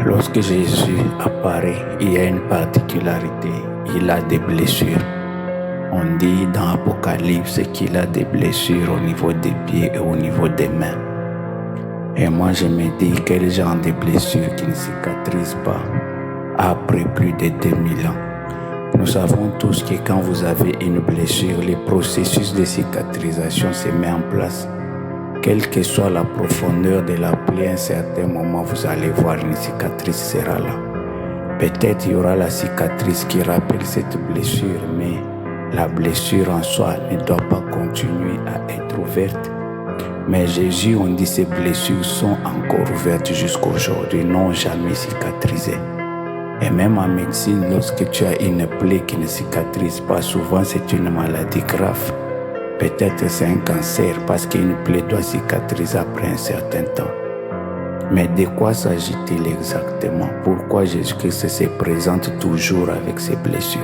Lorsque Jésus apparaît, il y a une particularité, il a des blessures. On dit dans l'Apocalypse qu'il a des blessures au niveau des pieds et au niveau des mains. Et moi je me dis quel genre de blessures qui ne cicatrisent pas après plus de 2000 ans. Nous savons tous que quand vous avez une blessure, le processus de cicatrisation se met en place. Quelle que soit la profondeur de la plaie, à un certain moment, vous allez voir une cicatrice sera là. Peut-être il y aura la cicatrice qui rappelle cette blessure, mais la blessure en soi ne doit pas continuer à être ouverte. Mais Jésus, on dit ces blessures sont encore ouvertes jusqu'à aujourd'hui, n'ont jamais cicatrisé. Et même en médecine, lorsque tu as une plaie qui ne cicatrise pas, souvent c'est une maladie grave. Peut-être c'est un cancer parce qu'une plaie doit cicatriser après un certain temps. Mais de quoi s'agit-il exactement? Pourquoi Jésus-Christ se présente toujours avec ses blessures?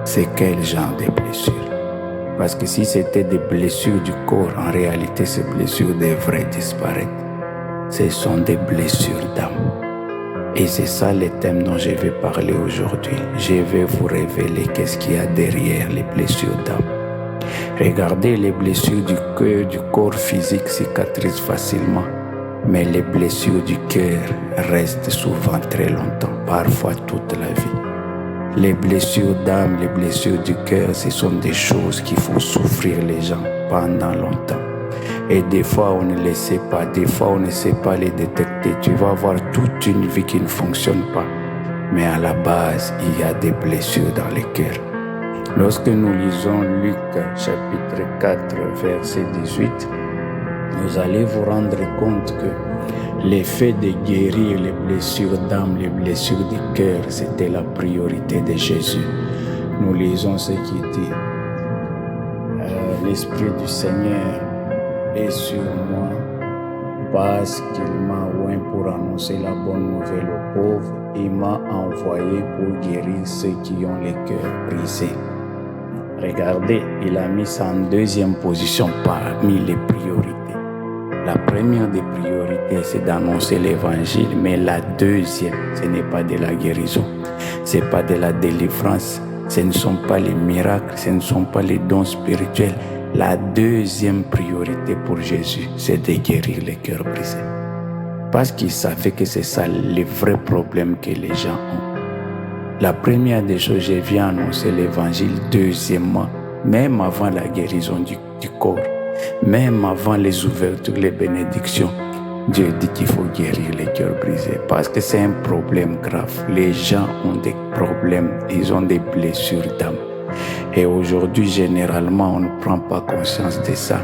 C'est quel genre de blessures? Parce que si c'était des blessures du corps, en réalité ces blessures devraient disparaître. Ce sont des blessures d'âme. Et c'est ça le thème dont je vais parler aujourd'hui. Je vais vous révéler qu'est-ce qu'il y a derrière les blessures d'âme. Regardez, les blessures du cœur, du corps physique cicatrisent facilement, mais les blessures du cœur restent souvent très longtemps, parfois toute la vie. Les blessures d'âme, les blessures du cœur, ce sont des choses qui font souffrir les gens pendant longtemps. Et des fois, on ne les sait pas, des fois, on ne sait pas les détecter. Tu vas avoir toute une vie qui ne fonctionne pas. Mais à la base, il y a des blessures dans le cœur. Lorsque nous lisons Luc chapitre 4, verset 18, vous allez vous rendre compte que l'effet de guérir les blessures d'âme, les blessures du cœur, c'était la priorité de Jésus. Nous lisons ce qui dit l'Esprit du Seigneur est sur moi parce qu'il m'a oint pour annoncer la bonne nouvelle aux pauvres. Il m'a envoyé pour guérir ceux qui ont les cœurs brisés. Regardez, il a mis ça en deuxième position parmi les priorités. La première des priorités, c'est d'annoncer l'évangile, mais la deuxième, ce n'est pas de la guérison, ce n'est pas de la délivrance, ce ne sont pas les miracles, ce ne sont pas les dons spirituels. La deuxième priorité pour Jésus, c'est de guérir les cœurs brisés. Parce qu'il savait que c'est ça le vrai problème que les gens ont. La première des choses, je viens annoncer l'évangile. Deuxièmement, même avant la guérison du corps, même avant les ouvertures, les bénédictions, Dieu dit qu'il faut guérir les cœurs brisés. Parce que c'est un problème grave. Les gens ont des problèmes, ils ont des blessures d'âme. Et aujourd'hui, généralement, on ne prend pas conscience de ça.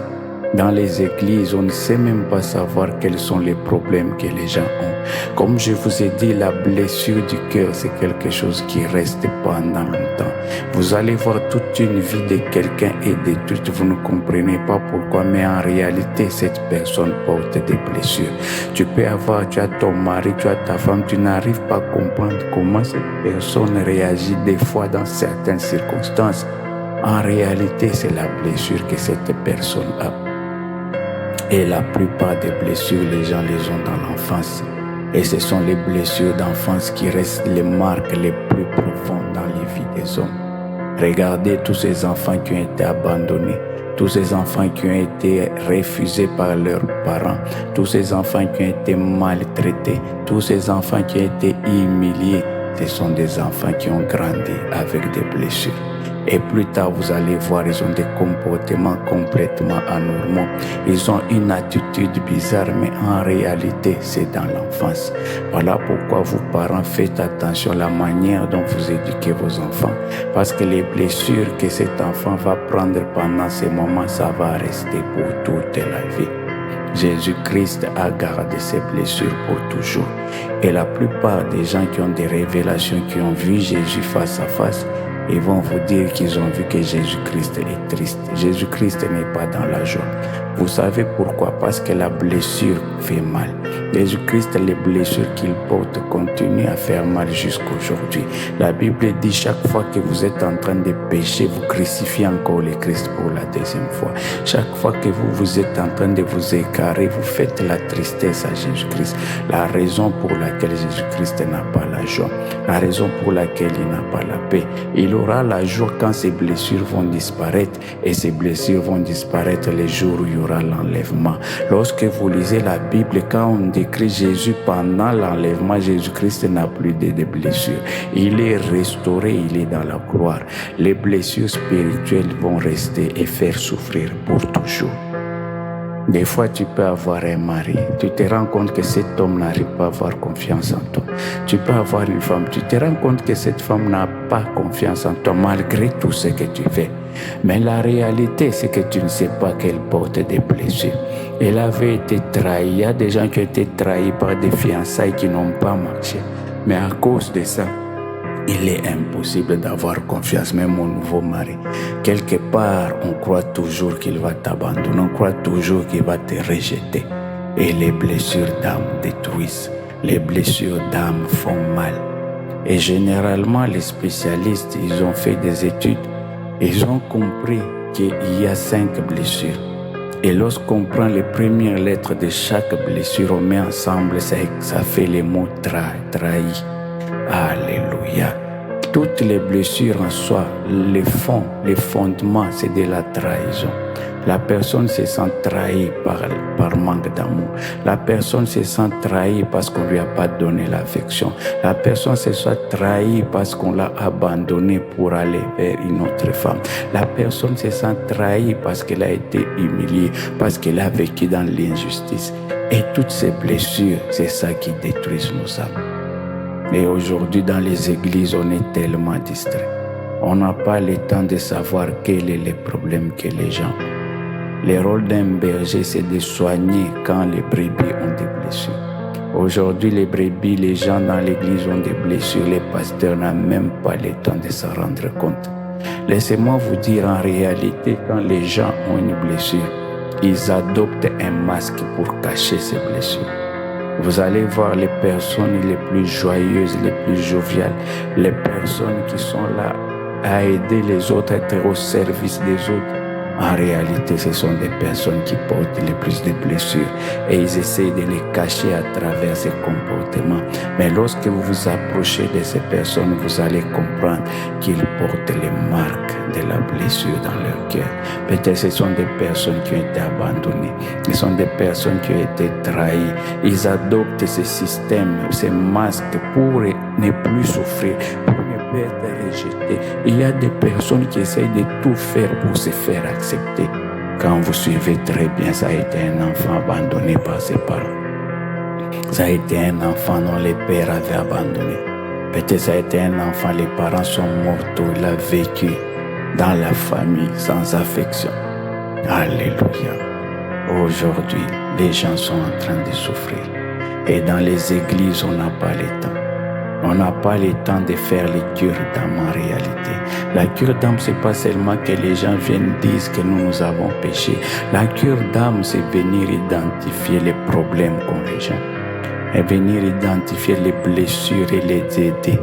Dans les églises, on ne sait même pas savoir quels sont les problèmes que les gens ont. Comme je vous ai dit, la blessure du cœur, c'est quelque chose qui reste pendant longtemps. Vous allez voir toute une vie de quelqu'un est détruite, vous ne comprenez pas pourquoi, mais en réalité, cette personne porte des blessures. Tu as ton mari, tu as ta femme, tu n'arrives pas à comprendre comment cette personne réagit des fois dans certaines circonstances. En réalité, c'est la blessure que cette personne a. Et la plupart des blessures, les gens les ont dans l'enfance. Et ce sont les blessures d'enfance qui restent les marques les plus profondes dans les vies des hommes. Regardez tous ces enfants qui ont été abandonnés, tous ces enfants qui ont été refusés par leurs parents, tous ces enfants qui ont été maltraités, tous ces enfants qui ont été humiliés. Ce sont des enfants qui ont grandi avec des blessures. Et plus tard, vous allez voir, ils ont des comportements complètement anormaux. Ils ont une attitude bizarre, mais en réalité, c'est dans l'enfance. Voilà pourquoi vous, parents, faites attention à la manière dont vous éduquez vos enfants. Parce que les blessures que cet enfant va prendre pendant ces moments, ça va rester pour toute la vie. Jésus-Christ a gardé ses blessures pour toujours. Et la plupart des gens qui ont des révélations, qui ont vu Jésus face à face, Ils vont vous dire qu'ils ont vu que Jésus-Christ est triste. Jésus-Christ n'est pas dans la joie. Vous savez pourquoi? Parce que la blessure fait mal. Jésus-Christ, les blessures qu'il porte continuent à faire mal jusqu'aujourd'hui. La Bible dit chaque fois que vous êtes en train de pécher, vous crucifiez encore le Christ pour la deuxième fois. Chaque fois que vous êtes en train de vous égarer, vous faites la tristesse à Jésus-Christ. La raison pour laquelle Jésus-Christ n'a pas la joie, la raison pour laquelle il n'a pas la paix. Il aura la joie quand ces blessures vont disparaître, et ces blessures vont disparaître les jours où il y aura l'enlèvement. Lorsque vous lisez la Bible, quand on décrit Jésus pendant l'enlèvement, Jésus-Christ n'a plus de blessures. Il est restauré, il est dans la gloire. Les blessures spirituelles vont rester et faire souffrir pour toujours. Des fois, tu peux avoir un mari, tu te rends compte que cet homme n'arrive pas à avoir confiance en toi. Tu peux avoir une femme, tu te rends compte que cette femme n'a pas confiance en toi malgré tout ce que tu fais. Mais la réalité, c'est que tu ne sais pas qu'elle porte des blessures. Elle avait été trahie. Il y a des gens qui ont été trahis par des fiançailles qui n'ont pas marché. Mais à cause de ça, il est impossible d'avoir confiance, même mon nouveau mari. Quelque part, on croit toujours qu'il va t'abandonner, on croit toujours qu'il va te rejeter. Et les blessures d'âme détruisent. Les blessures d'âme font mal. Et généralement, les spécialistes, ils ont fait des études. Ils ont compris qu'il y a 5 blessures. Et lorsqu'on prend les premières lettres de chaque blessure, on met ensemble, ça fait les mots trahi. Alléluia. Toutes les blessures en soi, les fondements, c'est de la trahison. La personne se sent trahie par manque d'amour. La personne se sent trahie parce qu'on ne lui a pas donné l'affection. La personne se sent trahie parce qu'on l'a abandonnée pour aller vers une autre femme. La personne se sent trahie parce qu'elle a été humiliée, parce qu'elle a vécu dans l'injustice. Et toutes ces blessures, c'est ça qui détruit nos âmes. Et aujourd'hui, dans les églises, on est tellement distrait. On n'a pas le temps de savoir quel est le problème que les gens ont. Le rôle d'un berger, c'est de soigner quand les brebis ont des blessures. Aujourd'hui, les brebis, les gens dans l'église ont des blessures. Les pasteurs n'ont même pas le temps de s'en rendre compte. Laissez-moi vous dire, en réalité, quand les gens ont une blessure, ils adoptent un masque pour cacher ces blessures. Vous allez voir les personnes les plus joyeuses, les plus joviales, les personnes qui sont là à aider les autres, à être au service des autres. En réalité, ce sont des personnes qui portent le plus de blessures et ils essaient de les cacher à travers ces comportements. Mais lorsque vous vous approchez de ces personnes, vous allez comprendre qu'ils portent les marques de la blessure dans leur cœur. Peut-être ce sont des personnes qui ont été abandonnées. Ce sont des personnes qui ont été trahies. Ils adoptent ces systèmes, ces masques pour ne plus souffrir, pour ne plus être rejetés. Il y a des personnes qui essayent de tout faire pour se faire accepter. Quand vous suivez très bien, ça a été un enfant abandonné par ses parents. Ça a été un enfant dont les pères avaient abandonné. Peut-être ça a été un enfant, les parents sont morts, il a vécu dans la famille sans affection. Alléluia. Aujourd'hui, les gens sont en train de souffrir. Et dans les églises, on n'a pas le temps. On n'a pas le temps de faire les cures d'âme en réalité. La cure d'âme, c'est pas seulement que les gens viennent dire que nous avons péché. La cure d'âme, c'est venir identifier les problèmes qu'ont les gens. Et venir identifier les blessures et les aider.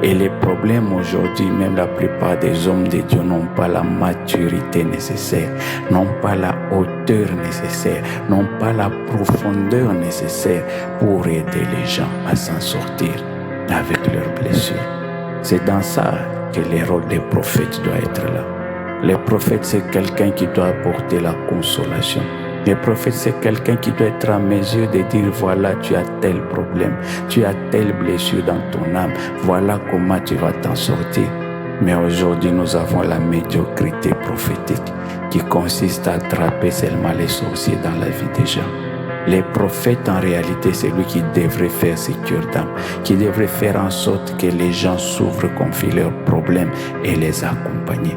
Et les problèmes aujourd'hui, même la plupart des hommes de Dieu n'ont pas la maturité nécessaire, n'ont pas la hauteur nécessaire, n'ont pas la profondeur nécessaire pour aider les gens à s'en sortir avec leurs blessures. C'est dans ça que le rôle des prophètes doit être là. Le prophète, c'est quelqu'un qui doit apporter la consolation. Le prophète, c'est quelqu'un qui doit être en mesure de dire, voilà, tu as tel problème, tu as telle blessure dans ton âme, voilà comment tu vas t'en sortir. Mais aujourd'hui, nous avons la médiocrité prophétique qui consiste à attraper seulement les sorciers dans la vie des gens. Les prophètes, en réalité, c'est lui qui devrait faire ces cures d'âme, qui devrait faire en sorte que les gens s'ouvrent, confient leurs problèmes et les accompagner.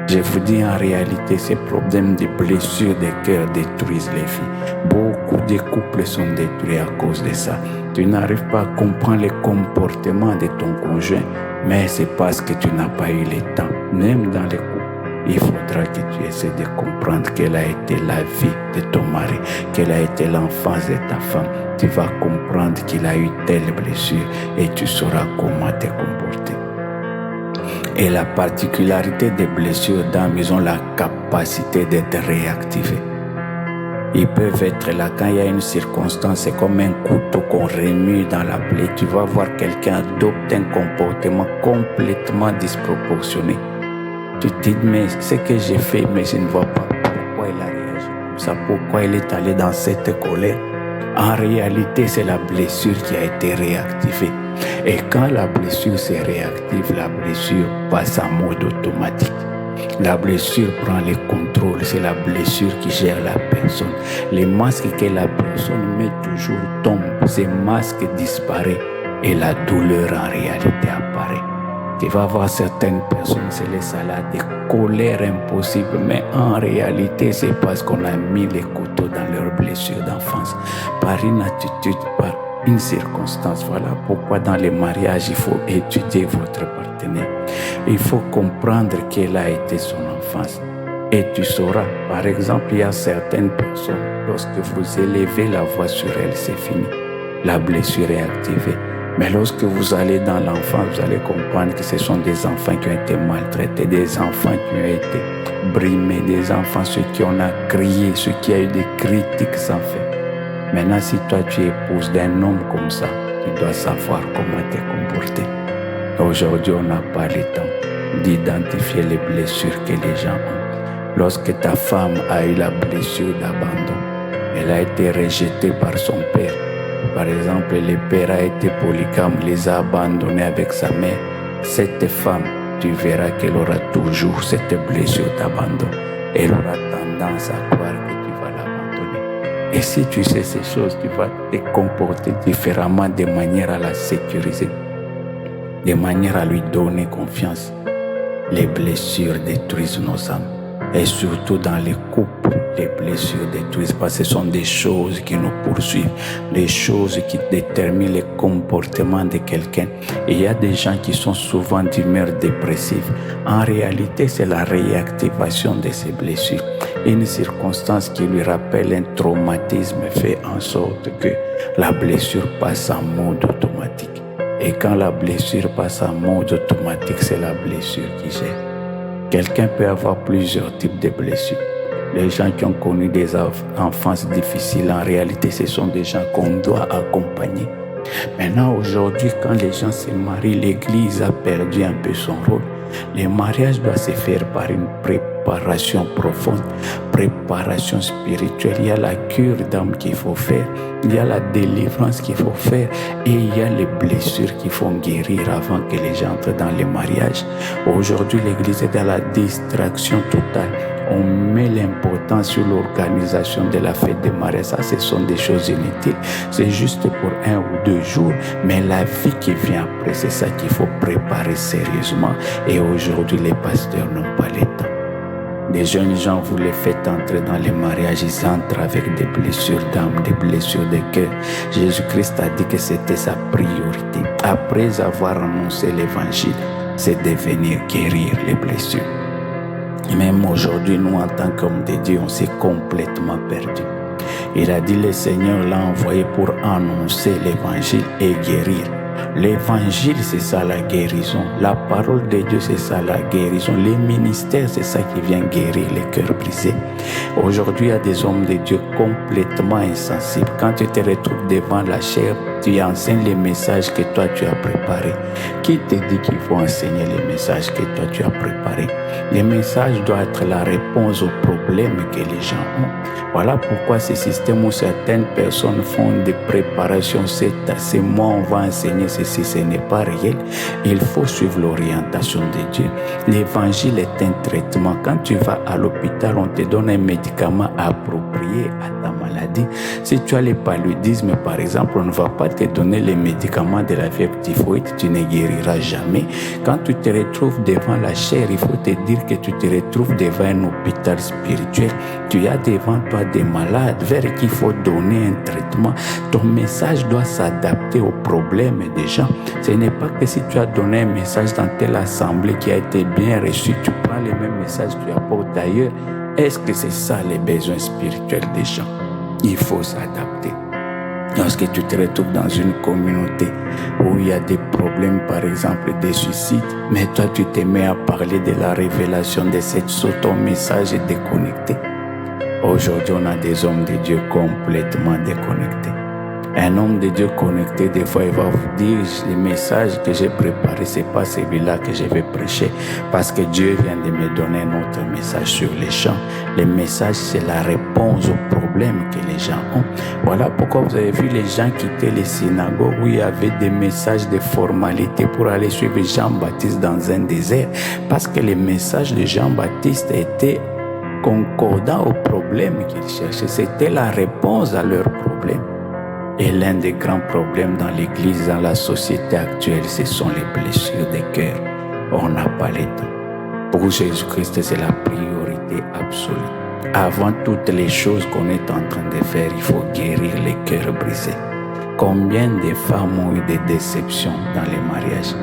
Je vous dis, en réalité, ces problèmes de blessures de cœur détruisent les vies. Beaucoup de couples sont détruits à cause de ça. Tu n'arrives pas à comprendre les comportements de ton conjoint, Mais c'est parce que tu n'as pas eu le temps. Même dans les couples, il faudra que tu essaies de comprendre quelle a été la vie de ton mari, quelle a été l'enfance de ta femme. Tu vas comprendre qu'il a eu telle blessure et tu sauras comment te comporter. Et la particularité des blessures d'âme, ils ont la capacité d'être réactivées. Ils peuvent être là quand il y a une circonstance, c'est comme un couteau qu'on remue dans la plaie. Tu vas voir quelqu'un adopter un comportement complètement disproportionné. Tu te dis, mais ce que j'ai fait, mais je ne vois pas pourquoi il a réagi comme ça, pourquoi il est allé dans cette colère. En réalité, c'est la blessure qui a été réactivée. Et quand la blessure se réactive, la blessure passe en mode automatique. La blessure prend le contrôle, c'est la blessure qui gère la personne. Les masques que la personne met toujours tombent, ces masques disparaissent et la douleur en réalité apparaît. Tu vas voir certaines personnes, c'est les salades de colère impossible, mais en réalité, c'est parce qu'on a mis les couteaux dans leurs blessures d'enfance, par une attitude, par une circonstance. Voilà pourquoi dans les mariages, il faut étudier votre partenaire. Il faut comprendre quelle a été son enfance. Et tu sauras, par exemple, il y a certaines personnes, lorsque vous élevez la voix sur elles, c'est fini. La blessure est activée. Mais lorsque vous allez dans l'enfant, vous allez comprendre que ce sont des enfants qui ont été maltraités, des enfants qui ont été brimés, des enfants ceux qui ont crié, ceux qui ont eu des critiques sans fin. Maintenant, si toi tu épouses d'un homme comme ça, tu dois savoir comment te comporter. Aujourd'hui, on n'a pas le temps d'identifier les blessures que les gens ont. Lorsque ta femme a eu la blessure d'abandon, elle a été rejetée par son père. Par exemple, le père a été polygame, les a abandonnés avec sa mère. Cette femme, tu verras qu'elle aura toujours cette blessure d'abandon. Elle aura tendance à croire que tu vas l'abandonner. Et si tu sais ces choses, tu vas te comporter différemment de manière à la sécuriser, de manière à lui donner confiance. Les blessures détruisent nos âmes. Et surtout dans les couples, les blessures détruisent parce que ce sont des choses qui nous poursuivent, des choses qui déterminent le comportement de quelqu'un. Et il y a des gens qui sont souvent d'humeur dépressive. En réalité, c'est la réactivation de ces blessures. Une circonstance qui lui rappelle un traumatisme fait en sorte que la blessure passe en mode automatique. Et quand la blessure passe en mode automatique, c'est la blessure qui gère. Quelqu'un peut avoir plusieurs types de blessures. Les gens qui ont connu des enfances difficiles, en réalité, ce sont des gens qu'on doit accompagner. Maintenant, aujourd'hui, quand les gens se marient, l'Église a perdu un peu son rôle. Le mariage doit se faire par une préparation profonde, préparation spirituelle. Il y a la cure d'âme qu'il faut faire, il y a la délivrance qu'il faut faire et il y a les blessures qu'il faut guérir avant que les gens entrent dans le mariage. Aujourd'hui, l'Église est dans la distraction totale. On met l'importance sur l'organisation de la fête de mariage. Ça, ce sont des choses inutiles. C'est juste pour 1 ou 2 jours. Mais la vie qui vient après, c'est ça qu'il faut préparer sérieusement. Et aujourd'hui, les pasteurs n'ont pas le temps. Des jeunes gens, vous les faites entrer dans les mariages, ils entrent avec des blessures d'âme, des blessures de cœur. Jésus-Christ a dit que c'était sa priorité. Après avoir annoncé l'évangile, c'est de venir guérir les blessures. Même aujourd'hui, nous, en tant qu'hommes de Dieu, on s'est complètement perdus. Il a dit, le Seigneur l'a envoyé pour annoncer l'évangile et guérir. L'évangile, c'est ça la guérison. La parole de Dieu, c'est ça la guérison. Les ministères, c'est ça qui vient guérir les cœurs brisés. Aujourd'hui, il y a des hommes de Dieu complètement insensibles. Quand tu te retrouves devant la chair, tu enseignes les messages que toi tu as préparés. Qui te dit qu'il faut enseigner les messages que toi tu as préparés? Les messages doivent être la réponse aux problèmes que les gens ont. Voilà pourquoi ce système où certaines personnes font des préparations, c'est moi on va enseigner ceci, ce n'est pas réel. Il faut suivre l'orientation de Dieu. L'évangile est un traitement. Quand tu vas à l'hôpital, on te donne un médicament approprié à ta maladie. Si tu as le paludisme, par exemple, on ne va pas te donner les médicaments de la fièvre typhoïde, tu ne guériras jamais. Quand tu te retrouves devant la chair, il faut te dire que tu te retrouves devant un hôpital l'hôpital spirituel, tu as devant toi des malades vers qui il faut donner un traitement. Ton message doit s'adapter aux problèmes des gens. Ce n'est pas que si tu as donné un message dans telle assemblée qui a été bien reçu, tu prends les mêmes messages que tu apportes ailleurs. Est-ce que c'est ça les besoins spirituels des gens? Il faut s'adapter. Lorsque tu te retrouves dans une communauté où il y a des problèmes, par exemple des suicides, mais toi tu te mets à parler de la révélation de cette sorte, ton message est déconnecté. Aujourd'hui, on a des hommes de Dieu complètement déconnectés. Un homme de Dieu connecté, des fois, il va vous dire, le message que j'ai préparé, c'est pas celui-là que je vais prêcher, parce que Dieu vient de me donner un autre message sur les champs. Le message, c'est la réponse aux problèmes que les gens ont. Voilà pourquoi vous avez vu les gens quitter les synagogues où il y avait des messages de formalité pour aller suivre Jean-Baptiste dans un désert, parce que les messages de Jean-Baptiste étaient concordants aux problèmes qu'ils cherchaient. C'était la réponse à leurs problèmes. Et l'un des grands problèmes dans l'Église, dans la société actuelle, ce sont les blessures des cœurs. On n'a pas le temps. Pour Jésus-Christ, c'est la priorité absolue. Avant toutes les choses qu'on est en train de faire, il faut guérir les cœurs brisés. Combien de femmes ont eu des déceptions dans les mariages?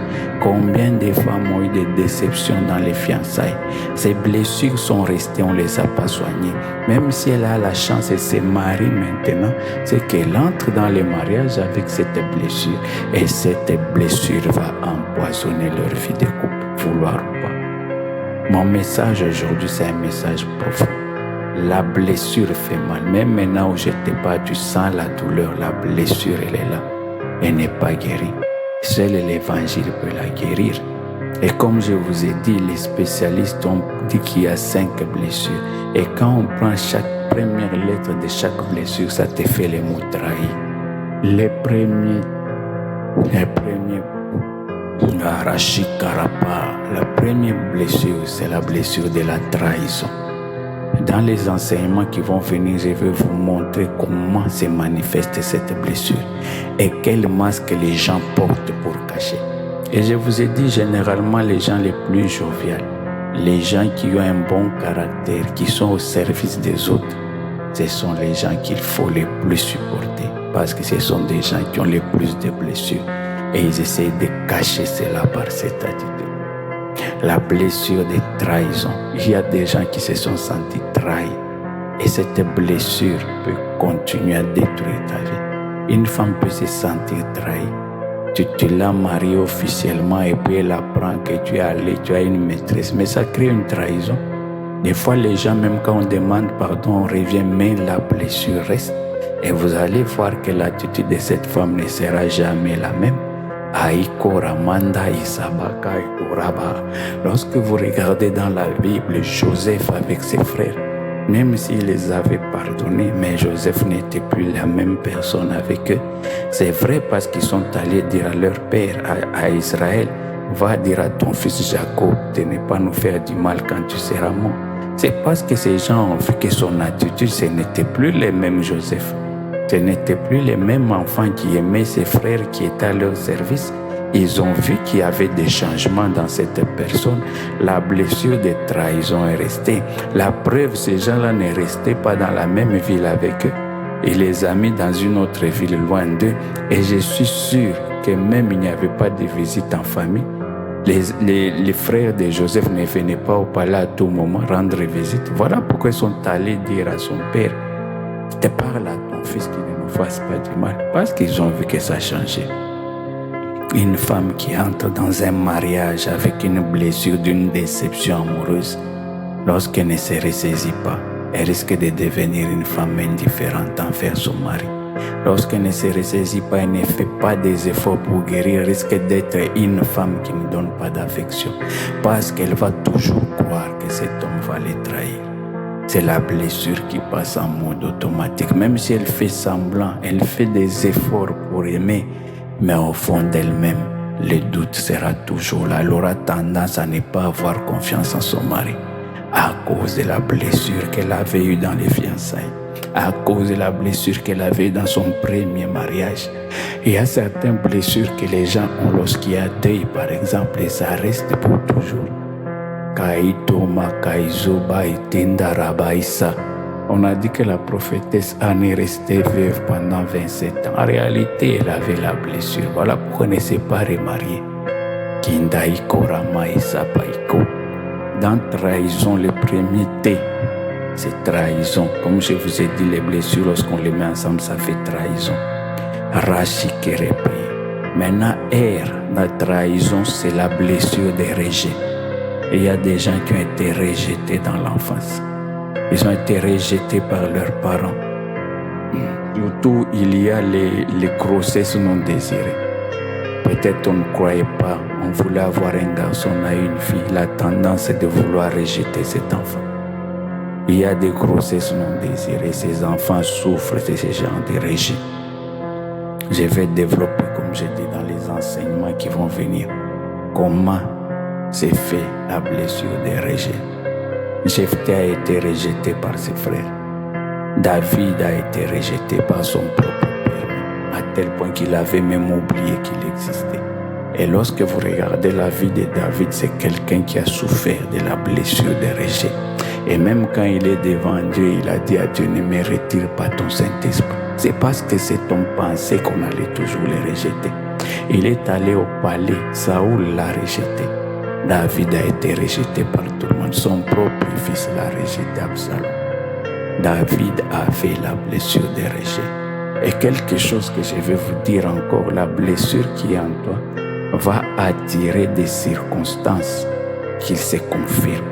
Combien de femmes ont eu des déceptions dans les fiançailles? Ces blessures sont restées, on ne les a pas soignées. Même si elle a la chance et se marie maintenant, c'est qu'elle entre dans les mariages avec cette blessure. Et cette blessure va empoisonner leur vie de couple, vouloir ou pas. Mon message aujourd'hui, c'est un message profond. La blessure fait mal. Même maintenant où je te parle, tu sens la douleur. La blessure, elle est là. Elle n'est pas guérie. Seul l'évangile peut la guérir. Et comme je vous ai dit, les spécialistes ont dit qu'il y a 5 blessures. Et quand on prend chaque première lettre de chaque blessure, ça te fait les mots trahis. Les premiers, la première blessure, c'est la blessure de la trahison. Dans les enseignements qui vont venir, je vais vous montrer comment se manifeste cette blessure et quel masque les gens portent pour cacher. Et je vous ai dit, généralement, les gens les plus joviales, les gens qui ont un bon caractère, qui sont au service des autres, ce sont les gens qu'il faut les plus supporter parce que ce sont des gens qui ont le plus de blessures et ils essayent de cacher cela par cette attitude. La blessure de trahison. Il y a des gens qui se sont sentis trahis. Et cette blessure peut continuer à détruire ta vie. Une femme peut se sentir trahie. Tu l'as mariée officiellement et puis elle apprend que tu es allé, tu as une maîtresse. Mais ça crée une trahison. Des fois, les gens, même quand on demande pardon, on revient, mais la blessure reste. Et vous allez voir que l'attitude de cette femme ne sera jamais la même. Lorsque vous regardez dans la Bible, Joseph avec ses frères, même s'il les avait pardonnés, mais Joseph n'était plus la même personne avec eux. C'est vrai parce qu'ils sont allés dire à leur père, à Israël, va dire à ton fils Jacob de ne pas nous faire du mal quand tu seras mort. C'est parce que ces gens ont vu que son attitude, ce n'était plus le même Joseph. Ce n'était plus les mêmes enfants qui aimaient ses frères qui étaient à leur service. Ils ont vu qu'il y avait des changements dans cette personne. La blessure de trahison est restée. La preuve, ces gens-là ne restaient pas dans la même ville avec eux. Il les a mis dans une autre ville loin d'eux. Et je suis sûr que même il n'y avait pas de visite en famille. Les frères de Joseph ne venaient pas au palais à tout moment rendre visite. Voilà pourquoi ils sont allés dire à son père, te parle à ton fils qui ne nous fasse pas du mal, parce qu'ils ont vu que ça a changé. Une femme qui entre dans un mariage avec une blessure d'une déception amoureuse, lorsqu'elle ne se ressaisit pas, elle risque de devenir une femme indifférente envers son mari. Lorsqu'elle ne se ressaisit pas et ne fait pas des efforts pour guérir, elle risque d'être une femme qui ne donne pas d'affection, parce qu'elle va toujours croire que cet homme va les trahir. C'est la blessure qui passe en mode automatique. Même si elle fait semblant, elle fait des efforts pour aimer, mais au fond d'elle-même, le doute sera toujours là. Elle aura tendance à ne pas avoir confiance en son mari à cause de la blessure qu'elle avait eue dans les fiançailles, à cause de la blessure qu'elle avait eue dans son premier mariage. Il y a certaines blessures que les gens ont lorsqu'il y a deuil, par exemple, et ça reste pour toujours. Kaitoma Kaizoba Itenda Rabaïsa. On a dit que la prophétesse Anne est restée veuve pendant 27 ans. En réalité, elle avait la blessure. Voilà pourquoi elle ne s'est pas remariée. Kindaiko Rama Isapaiko. Dans trahison, le premier T, c'est trahison. Comme je vous ai dit, les blessures, lorsqu'on les met ensemble, ça fait trahison. Rashikerepe. Maintenant, R, la trahison, c'est la blessure des rejets. Et il y a des gens qui ont été rejetés dans l'enfance. Ils ont été rejetés par leurs parents. Surtout, il y a les grossesses non désirées. Peut-être on ne croyait pas, on voulait avoir un garçon, on a une fille. La tendance est de vouloir rejeter cet enfant. Il y a des grossesses non désirées. Ces enfants souffrent de ce genre de rejet. Je vais développer, comme je dis, dans les enseignements qui vont venir, comment s'est fait la blessure des rejets. Jephthé a été rejeté par ses frères. David a été rejeté par son propre père, à tel point qu'il avait même oublié qu'il existait. Et lorsque vous regardez la vie de David, c'est quelqu'un qui a souffert de la blessure des rejets. Et même quand il est devant Dieu, il a dit à Dieu, ne me retire pas ton Saint-Esprit. C'est parce que c'est ton pensée qu'on allait toujours les rejeter. Il est allé au palais, Saoul l'a rejeté. David a été rejeté par tout le monde. Son propre fils l'a rejeté, Absalom. David a fait la blessure des rejets. Et quelque chose que je vais vous dire encore, la blessure qui est en toi va attirer des circonstances qui se confirment.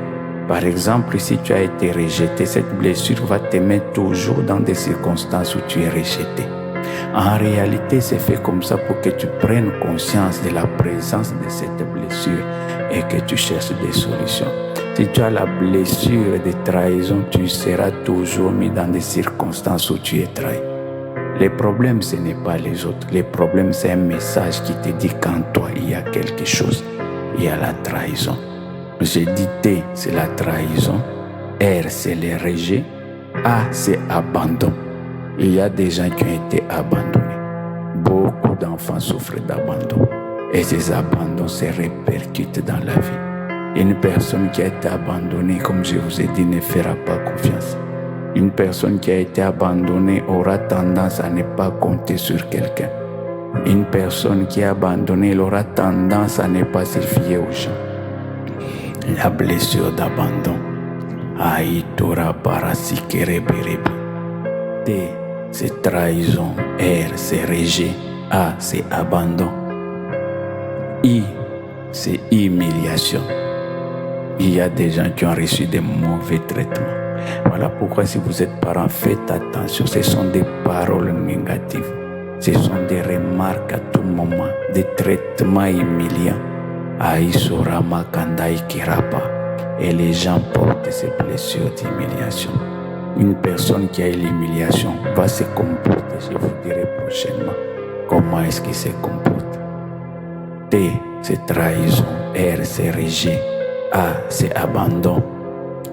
Par exemple, si tu as été rejeté, cette blessure va te mettre toujours dans des circonstances où tu es rejeté. En réalité, c'est fait comme ça pour que tu prennes conscience de la présence de cette blessure et que tu cherches des solutions. Si tu as la blessure de trahison, tu seras toujours mis dans des circonstances où tu es trahi. Le problème, ce n'est pas les autres. Le problème, c'est un message qui te dit qu'en toi, il y a quelque chose. Il y a la trahison. J'ai dit T, c'est la trahison. R, c'est le rejet. A, c'est abandon. Il y a des gens qui ont été abandonnés. Beaucoup d'enfants souffrent d'abandon. Et ces abandons se répercutent dans la vie. Une personne qui a été abandonnée, comme je vous ai dit, ne fera pas confiance. Une personne qui a été abandonnée aura tendance à ne pas compter sur quelqu'un. Une personne qui est abandonnée, elle aura tendance à ne pas se fier aux gens. La blessure d'abandon. Aïtora parasikere berebi. T, c'est trahison. R, c'est rejet. A, c'est abandon. I, c'est humiliation. Il y a des gens qui ont reçu des mauvais traitements. Voilà pourquoi si vous êtes parent, faites attention. Ce sont des paroles négatives. Ce sont des remarques à tout moment, des traitements humiliants. Aïsorama Kandai Kirapa. Et les gens portent ces blessures d'humiliation. Une personne qui a eu l'humiliation va se comporter, je vous dirai prochainement comment est-ce qu'il se comporte. T, c'est trahison. R, c'est rejet. A, c'est abandon.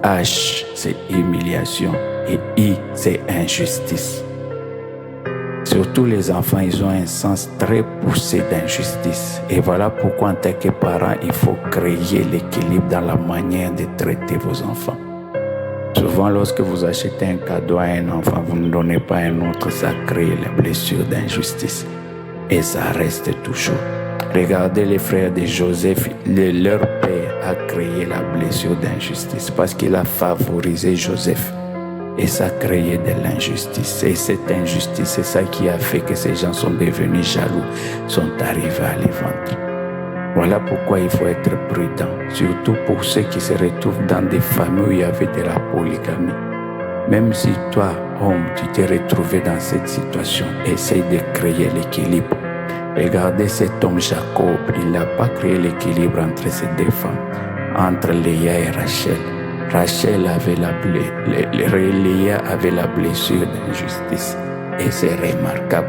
H, c'est humiliation. Et I, c'est injustice. Surtout les enfants, ils ont un sens très poussé d'injustice. Et voilà pourquoi en tant que parent, il faut créer l'équilibre dans la manière de traiter vos enfants. Souvent, lorsque vous achetez un cadeau à un enfant, vous ne donnez pas un autre, ça crée la blessure d'injustice. Et ça reste toujours. Regardez les frères de Joseph, leur père a créé la blessure d'injustice parce qu'il a favorisé Joseph. Et ça a créé de l'injustice. Et cette injustice, c'est ça qui a fait que ces gens sont devenus jaloux, sont arrivés à les vendre. Voilà pourquoi il faut être prudent, surtout pour ceux qui se retrouvent dans des familles où il y avait de la polygamie. Même si toi, homme, tu t'es retrouvé dans cette situation, essaye de créer l'équilibre. Regardez cet homme Jacob, il n'a pas créé l'équilibre entre ces deux femmes, entre Léa et Rachel. Rachel avait Léa avait la blessure d'injustice et c'est remarquable.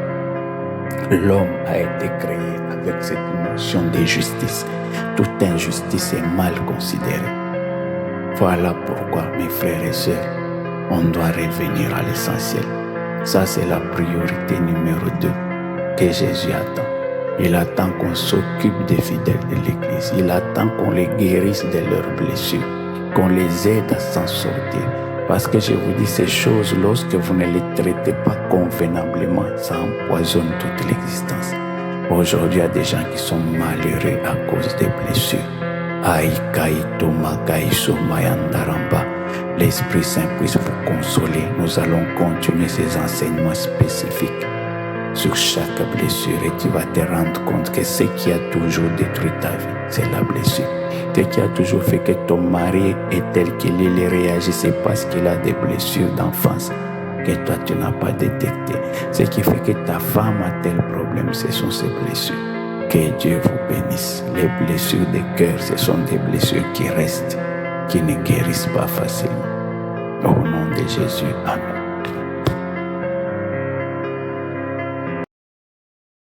L'homme a été créé avec cette notion de justice. Toute injustice est mal considérée. Voilà pourquoi, mes frères et sœurs, on doit revenir à l'essentiel. Ça, c'est la priorité numéro 2 que Jésus attend. Il attend qu'on s'occupe des fidèles de l'Église. Il attend qu'on les guérisse de leurs blessures, qu'on les aide à s'en sortir. Parce que je vous dis ces choses, lorsque vous ne les traitez pas convenablement, ça empoisonne toute l'existence. Aujourd'hui, il y a des gens qui sont malheureux à cause des blessures. L'Esprit Saint puisse vous consoler. Nous allons continuer ces enseignements spécifiques sur chaque blessure et tu vas te rendre compte que ce qui a toujours détruit ta vie, c'est la blessure. Ce qui a toujours fait que ton mari est tel qu'il est, il réagit, c'est parce qu'il a des blessures d'enfance que toi tu n'as pas détecté. Ce qui fait que ta femme a tel problème, ce sont ces blessures. Que Dieu vous bénisse. Les blessures de cœur, ce sont des blessures qui restent, qui ne guérissent pas facilement. Au nom de Jésus, Amen.